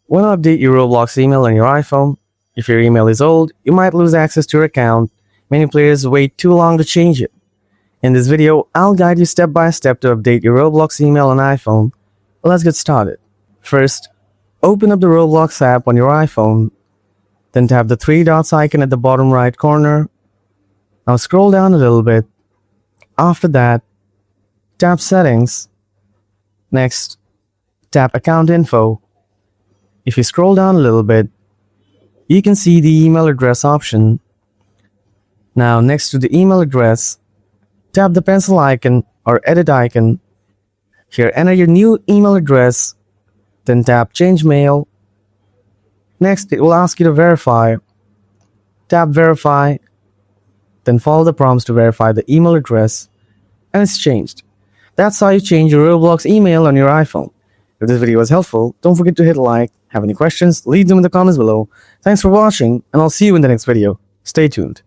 Want to update your Roblox email on your iPhone? If your email is old, you might lose access to your account. Many players wait too long to change it. In this video, I'll guide you step by step to update your Roblox email on iPhone. Let's get started. First, open up the Roblox app on your iPhone. Then tap the three dots icon at the bottom right corner. Now scroll down a little bit. After that, tap Settings. Next, tap Account Info. If you scroll down a little bit, you can see the email address option. Now, next to the email address, tap the pencil icon or edit icon. Here, enter your new email address, then tap Change Mail. Next, it will ask you to verify. Tap Verify, then follow the prompts to verify the email address, and it's changed. That's how you change your Roblox email on your iPhone. If this video was helpful, don't forget to hit like. Have any questions? Leave them in the comments below. Thanks for watching, and I'll see you in the next video. Stay tuned.